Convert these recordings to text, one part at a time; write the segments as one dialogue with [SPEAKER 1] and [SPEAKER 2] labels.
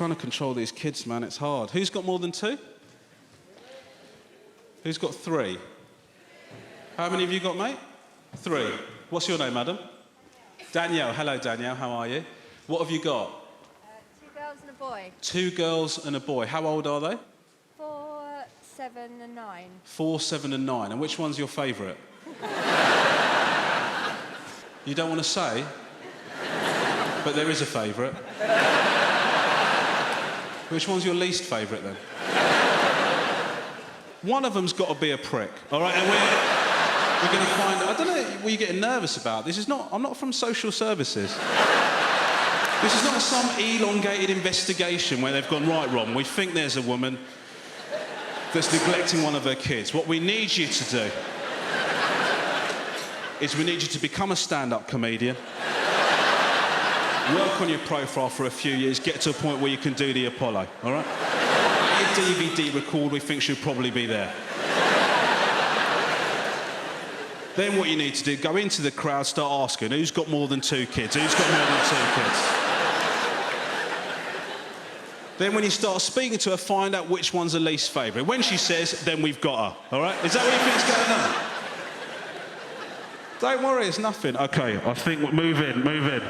[SPEAKER 1] trying to control these kids, man, it's hard. Who's got more than 2? Who's got 3? How many have you got, mate? 3. What's your name, madam? Danielle. Hello, Danielle. How are you? What have you got?
[SPEAKER 2] 2 girls and a boy.
[SPEAKER 1] 2 girls and a boy. How old are they?
[SPEAKER 2] 4, 7 and 9.
[SPEAKER 1] 4, 7 and 9. And which one's your favourite? You don't want to say? But there is a favourite. Which one's your least favourite, then? One of them's got to be a prick, all right? And we're going to find... I don't know what you're getting nervous about. I'm not from social services. This is not some elongated investigation where they've gone, right, Ron, we think there's a woman that's neglecting one of her kids. What we need you to do is we need you to become a stand-up comedian, work on your profile for a few years, get to a point where you can do the Apollo, all right? Your DVD record, we think should probably be there. Then what you need to do, go into the crowd, start asking, who's got more than 2 kids? Who's got more than 2 kids? Then when you start speaking to her, find out which one's the least favourite. When she says, then we've got her, all right? Is that what you think's going on? Don't worry, it's nothing. OK, I think we'll move in.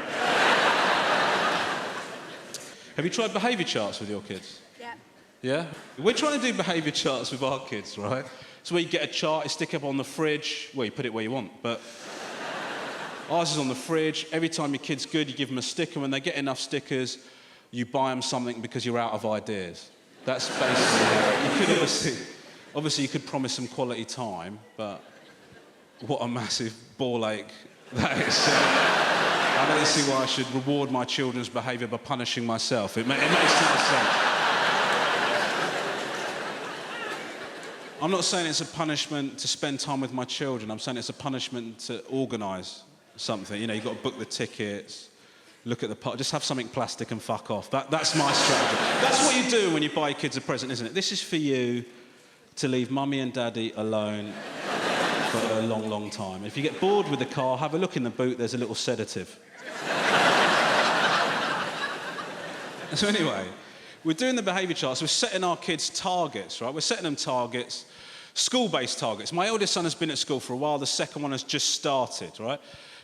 [SPEAKER 1] Have you tried behaviour charts with your kids?
[SPEAKER 2] Yeah.
[SPEAKER 1] Yeah? We're trying to do behaviour charts with our kids, right? So where you get a chart, you stick it up on the fridge. Well, you put it where you want, but ours is on the fridge. Every time your kid's good, you give them a sticker. When they get enough stickers, you buy them something because you're out of ideas. That's basically how you could obviously you could promise them quality time, but what a massive ball ache that is. I don't see why I should reward my children's behaviour by punishing myself. It makes no sense. I'm not saying it's a punishment to spend time with my children. I'm saying it's a punishment to organise something. You know, you've got to book the tickets, look at the part, just have something plastic and fuck off. That's my strategy. That's what you do when you buy your kids a present, isn't it? This is for you to leave mummy and daddy alone for a long, long time. If you get bored with the car, have a look in the boot, there's a little sedative. So anyway, we're doing the behaviour charts, we're setting our kids targets, right? We're setting them targets, school-based targets. My eldest son has been at school for a while, the second one has just started, right?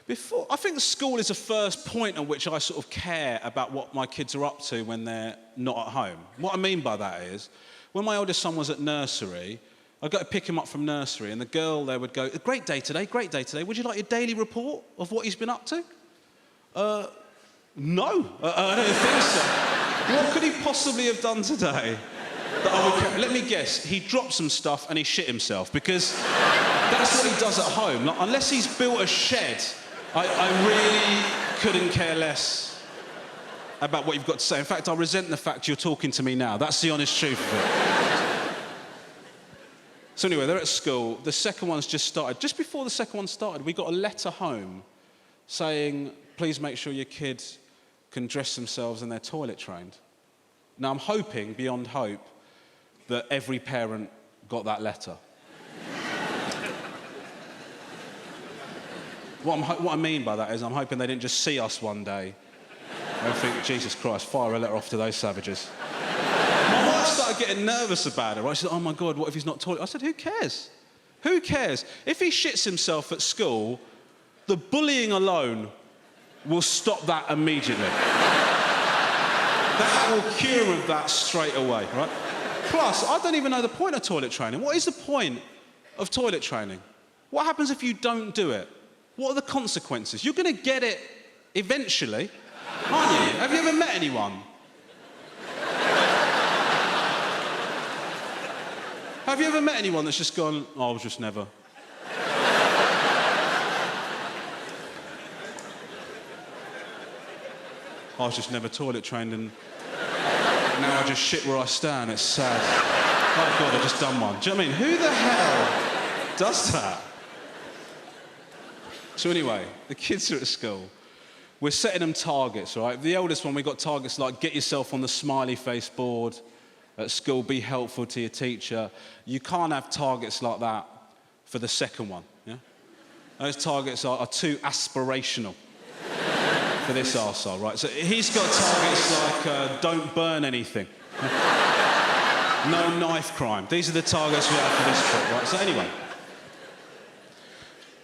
[SPEAKER 1] I think the school is the first point at which I sort of care about what my kids are up to when they're not at home. What I mean by that is, when my eldest son was at nursery, I'd go to pick him up from nursery, and the girl there would go, great day today. Would you like your daily report of what he's been up to? No, I don't think so. What could he possibly have done today? Let me guess, he dropped some stuff and he shit himself, because that's what he does at home. Like, unless he's built a shed, I really couldn't care less about what you've got to say. In fact, I resent the fact you're talking to me now. That's the honest truth of it. So anyway, they're at school. The second one's just started. Just before the second one started, we got a letter home saying, please make sure your kids can dress themselves and they're toilet trained. Now, I'm hoping, beyond hope, that every parent got that letter. What I mean by that is I'm hoping they didn't just see us one day and think, Jesus Christ, fire a letter off to those savages. My wife started getting nervous about it, right? She said, oh my God, what if he's not toilet? I said, who cares? Who cares? If he shits himself at school, the bullying alone will stop that immediately. That will cure of that straight away, right? Plus, I don't even know the point of toilet training. What is the point of toilet training? What happens if you don't do it? What are the consequences? You're going to get it eventually, aren't you? Have you ever met anyone? Have you ever met anyone that's just gone, oh, I was just never? I was just never toilet trained, and now I just shit where I stand. It's sad. Oh God, I've just done one. Do you know what I mean? Who the hell does that? So anyway, the kids are at school. We're setting them targets, right? The eldest one, we got targets like get yourself on the smiley face board at school, be helpful to your teacher. You can't have targets like that for the second one, yeah? Those targets are too aspirational for this arsehole, right? So he's got targets like don't burn anything. No knife crime. These are the targets we have for this trip, right? So anyway,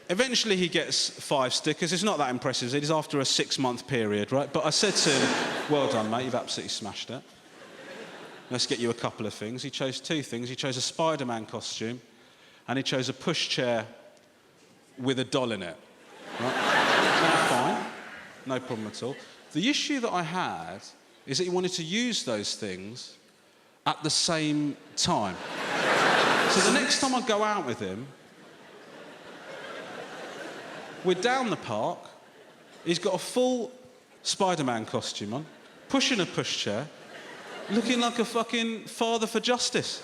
[SPEAKER 1] eventually he gets 5 stickers. It's not that impressive. It is after a 6-month period, right? But I said to him, well done, mate, you've absolutely smashed it. Let's get you a couple of things. He chose 2 things. He chose a Spider-Man costume and he chose a pushchair with a doll in it. Right? Now, fine. No problem at all. The issue that I had is that he wanted to use those things at the same time. So the next time I go out with him, we're down the park, he's got a full Spider-Man costume on, pushing a pushchair, looking like a fucking father for justice.